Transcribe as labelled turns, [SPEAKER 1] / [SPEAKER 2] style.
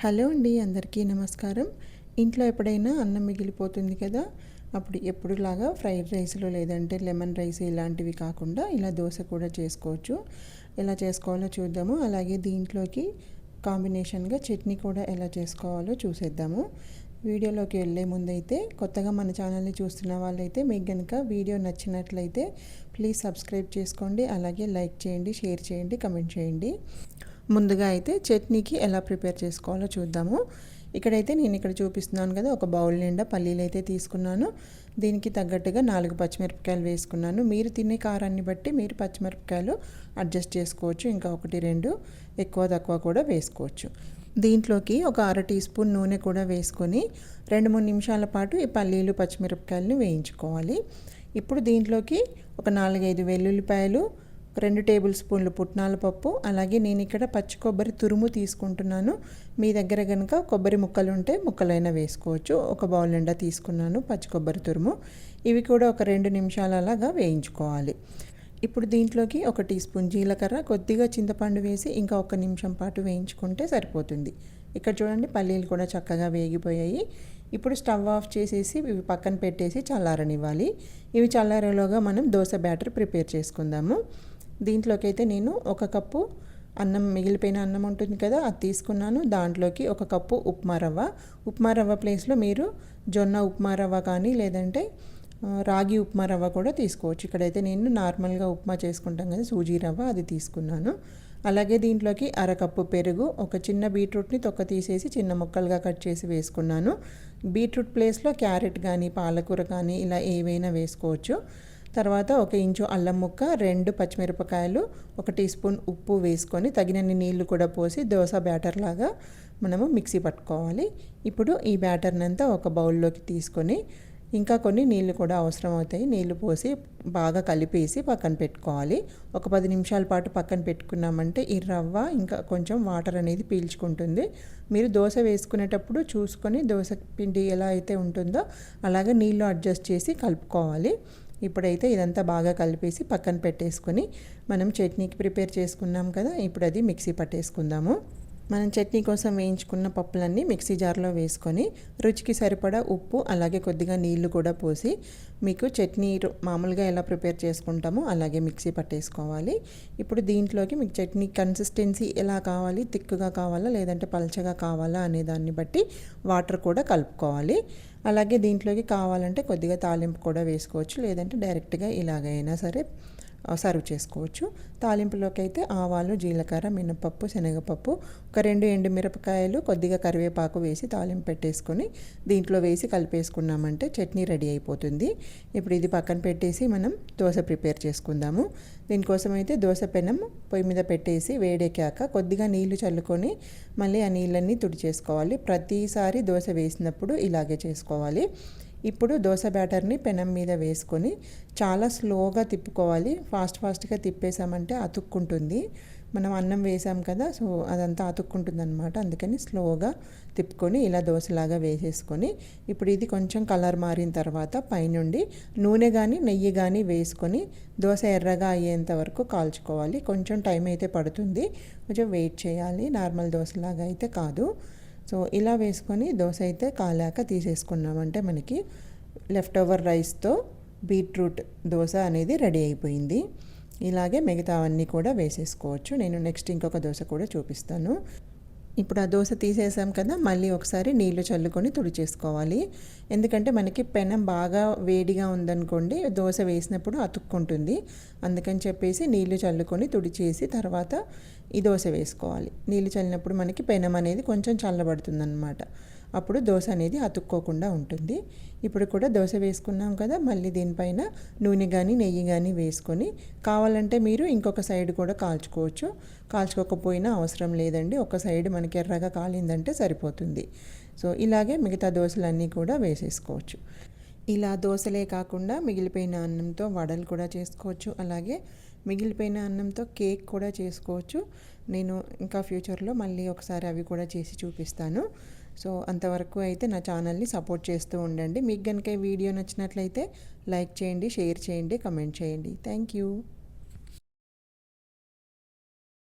[SPEAKER 1] Hello అండి, అందరికీ నమస్కారం. ఇంట్లో ఎప్పుడైనా అన్నం మిగిలిపోతుంది కదా, అప్పుడు ఎప్పుడులాగా ఫ్రైడ్ రైస్లు లేదంటే లెమన్ రైస్ ఇలాంటివి కాకుండా ఇలా దోశ కూడా చేసుకోవచ్చు. ఎలా చేసుకోవాలో చూద్దాము. అలాగే దీంట్లోకి కాంబినేషన్గా చట్నీ కూడా ఎలా చేసుకోవాలో చూసేద్దాము. వీడియోలోకి వెళ్ళే ముందైతే కొత్తగా మన ఛానల్ని చూస్తున్న వాళ్ళైతే మీకు కనుక వీడియో నచ్చినట్లయితే ప్లీజ్ సబ్స్క్రైబ్ చేసుకోండి. అలాగే లైక్ చేయండి, షేర్ చేయండి, కమెంట్ చేయండి. ముందుగా అయితే చట్నీకి ఎలా ప్రిపేర్ చేసుకోవాలో చూద్దాము. ఇక్కడైతే నేను ఇక్కడ చూపిస్తున్నాను కదా, ఒక బౌల్ నిండా పల్లీలు అయితే తీసుకున్నాను. దీనికి తగ్గట్టుగా 4 పచ్చిమిరపకాయలు వేసుకున్నాను. మీరు తినే కారాన్ని బట్టి మీరు పచ్చిమిరపకాయలు అడ్జస్ట్ చేసుకోవచ్చు. ఇంకా 1-2 ఎక్కువ తక్కువ కూడా వేసుకోవచ్చు. దీంట్లోకి ఒక అర టీ స్పూన్ నూనె కూడా వేసుకొని 2-3 నిమిషాల పాటు ఈ పల్లీలు పచ్చిమిరపకాయలను వేయించుకోవాలి. ఇప్పుడు దీంట్లోకి ఒక 4-5 వెల్లుల్లిపాయలు, 2 టేబుల్ స్పూన్లు పుట్నాల పప్పు, అలాగే నేను ఇక్కడ పచ్చి కొబ్బరి తురుము తీసుకుంటున్నాను. మీ దగ్గర కనుక కొబ్బరి ముక్కలు ఉంటే ముక్కలైనా వేసుకోవచ్చు. ఒక బౌల్ నిండా తీసుకున్నాను పచ్చి కొబ్బరి తురుము. ఇవి కూడా ఒక 2 నిమిషాలు అలాగా వేయించుకోవాలి. ఇప్పుడు దీంట్లోకి 1 టీ స్పూన్ జీలకర్ర, కొద్దిగా చింతపండు వేసి ఇంకా 1 నిమిషం పాటు వేయించుకుంటే సరిపోతుంది. ఇక్కడ చూడండి, పల్లీలు కూడా చక్కగా వేగిపోయాయి. ఇప్పుడు స్టవ్ ఆఫ్ చేసేసి ఇవి పక్కన పెట్టేసి చల్లారనివ్వాలి. ఇవి చల్లారేలోగా మనం దోశ బ్యాటర్ ప్రిపేర్ చేసుకుందాము. దీంట్లోకి అయితే నేను 1 కప్పు అన్నం, మిగిలిపోయిన అన్నం ఉంటుంది కదా, అది తీసుకున్నాను. దాంట్లోకి 1 కప్పు ఉప్మా రవ్వ ప్లేస్లో మీరు జొన్న ఉప్మా రవ్వ కానీ లేదంటే రాగి ఉప్మా రవ్వ కూడా తీసుకోవచ్చు. ఇక్కడైతే నేను నార్మల్గా ఉప్మా చేసుకుంటాం కదా, సూజీ రవ్వ, అది తీసుకున్నాను. అలాగే దీంట్లోకి 1/2 కప్పు పెరుగు, ఒక చిన్న బీట్రూట్ని తొక్క తీసేసి చిన్న ముక్కలుగా కట్ చేసి వేసుకున్నాను. బీట్రూట్ ప్లేస్లో క్యారెట్ కానీ పాలకూర కానీ ఇలా ఏవైనా వేసుకోవచ్చు. తర్వాత 1 ఇంచు అల్లం ముక్క, 2 పచ్చిమిరపకాయలు, 1 టీ స్పూన్ ఉప్పు వేసుకొని తగినన్ని నీళ్లు కూడా పోసి దోశ బ్యాటర్ లాగా మనము మిక్సీ పట్టుకోవాలి. ఇప్పుడు ఈ బ్యాటర్ని అంతా ఒక బౌల్లోకి తీసుకొని ఇంకా కొన్ని నీళ్లు కూడా అవసరం అవుతాయి. నీళ్లు పోసి బాగా కలిపేసి పక్కన పెట్టుకోవాలి. ఒక 10 నిమిషాల పాటు పక్కన పెట్టుకున్నామంటే ఈ రవ్వ ఇంకా కొంచెం వాటర్ అనేది పీల్చుకుంటుంది. మీరు దోశ వేసుకునేటప్పుడు చూసుకొని దోశ పిండి ఎలా అయితే ఉంటుందో అలాగే నీళ్లు అడ్జస్ట్ చేసి కలుపుకోవాలి. ఇప్పుడైతే ఇదంతా బాగా కలిపేసి పక్కన పెట్టేసుకొని మనం చట్నీకి ప్రిపేర్ చేసుకున్నాం కదా, ఇప్పుడు అది మిక్సీ పట్టేసుకుందాము. మనం చట్నీ కోసం వేయించుకున్న పప్పులన్నీ మిక్సీ జార్లో వేసుకొని రుచికి సరిపడా ఉప్పు, అలాగే కొద్దిగా నీళ్లు కూడా పోసి మీకు చట్నీ మామూలుగా ఎలా ప్రిపేర్ చేసుకుంటామో అలాగే మిక్సీ పట్టేసుకోవాలి. ఇప్పుడు దీంట్లోకి మీకు చట్నీ కన్సిస్టెన్సీ ఎలా కావాలి, తిక్కుగా కావాలా లేదంటే పల్చగా కావాలా అనే దాన్ని బట్టి వాటర్ కూడా కలుపుకోవాలి. అలాగే దీంట్లోకి కావాలంటే కొద్దిగా తాలింపు కూడా వేసుకోవచ్చు, లేదంటే డైరెక్ట్గా ఇలాగైనా సరే సర్వ్ చేసుకోవచ్చు. తాలింపులోకి అయితే ఆవాలు, జీలకర్ర, మినపప్పు, శనగపప్పు, ఒక 2 ఎండుమిరపకాయలు, కొద్దిగా కరివేపాకు వేసి తాలింపు పెట్టేసుకొని దీంట్లో వేసి కలిపేసుకున్నామంటే చట్నీ రెడీ అయిపోతుంది. ఇప్పుడు ఇది పక్కన పెట్టేసి మనం దోశ ప్రిపేర్ చేసుకుందాము. దీనికోసం అయితే దోశ పెనం పొయ్యి మీద పెట్టేసి వేడెక్కాక కొద్దిగా నీళ్లు చల్లుకొని మళ్ళీ ఆ నీళ్ళన్నీ తుడిచేసుకోవాలి. ప్రతిసారి దోశ వేసినప్పుడు ఇలాగే చేసుకోవాలి. ఇప్పుడు దోశ బ్యాటర్ని పెనం మీద వేసుకొని చాలా స్లోగా తిప్పుకోవాలి. ఫాస్ట్గా తిప్పేసామంటే అతుక్కుంటుంది. మనం అన్నం వేసాం కదా, సో అదంతా అతుక్కుంటుంది అనమాట. అందుకని స్లోగా తిప్పుకొని ఇలా దోశలాగా వేసేసుకొని ఇప్పుడు ఇది కొంచెం కలర్ మారిన తర్వాత పైనుండి నూనె కానీ నెయ్యి కానీ వేసుకొని దోశ ఎర్రగా అయ్యేంత వరకు కాల్చుకోవాలి. కొంచెం టైం అయితే పడుతుంది, కొంచెం వెయిట్ చేయాలి. నార్మల్ దోశలాగా అయితే కాదు. సో ఇలా వేసుకొని దోశ అయితే కాలాక తీసేసుకున్నామంటే మనకి లెఫ్ట్ ఓవర్ రైస్తో బీట్రూట్ దోశ అనేది రెడీ అయిపోయింది. ఇలాగే మిగతావన్నీ కూడా వేసేసుకోవచ్చు. నేను నెక్స్ట్ ఇంకొక దోశ కూడా చూపిస్తాను. ఇప్పుడు ఆ దోశ తీసేసాం కదా, మళ్ళీ ఒకసారి నీళ్లు చల్లుకొని తుడిచేసుకోవాలి. ఎందుకంటే మనకి పెనం బాగా వేడిగా ఉందనుకోండి, దోశ వేసినప్పుడు అతుక్కుంటుంది. అందుకని చెప్పేసి నీళ్లు చల్లుకొని తుడిచేసి తర్వాత ఈ దోశ వేసుకోవాలి. నీళ్లు చల్లినప్పుడు మనకి పెనం అనేది కొంచెం చల్లబడుతుంది అన్నమాట. అప్పుడు దోశ అనేది అతుక్కోకుండా ఉంటుంది. ఇప్పుడు కూడా దోశ వేసుకున్నాం కదా, మళ్ళీ దీనిపైన నూనె కానీ నెయ్యి కానీ వేసుకొని కావాలంటే మీరు ఇంకొక సైడ్ కూడా కాల్చుకోవచ్చు. కాల్చుకోకపోయినా అవసరం లేదండి, ఒక సైడ్ మనకి ఎర్రగా కాలిందంటే సరిపోతుంది. సో ఇలాగే మిగతా దోశలన్నీ కూడా వేసేసుకోవచ్చు. ఇలా దోశలే కాకుండా మిగిలిపోయిన అన్నంతో వడలు కూడా చేసుకోవచ్చు. అలాగే మిగిలిపోయిన అన్నంతో కేక్ కూడా చేసుకోవచ్చు. నేను ఇంకా ఫ్యూచర్లో మళ్ళీ ఒకసారి అవి కూడా చేసి చూపిస్తాను. సో అంతవరకు అయితే నా ఛానల్ని సపోర్ట్ చేస్తూ ఉండండి. మీకు కనుక ఈ వీడియో నచ్చినట్లయితే లైక్ చేయండి, షేర్ చేయండి, కమెంట్ చేయండి. Thank you.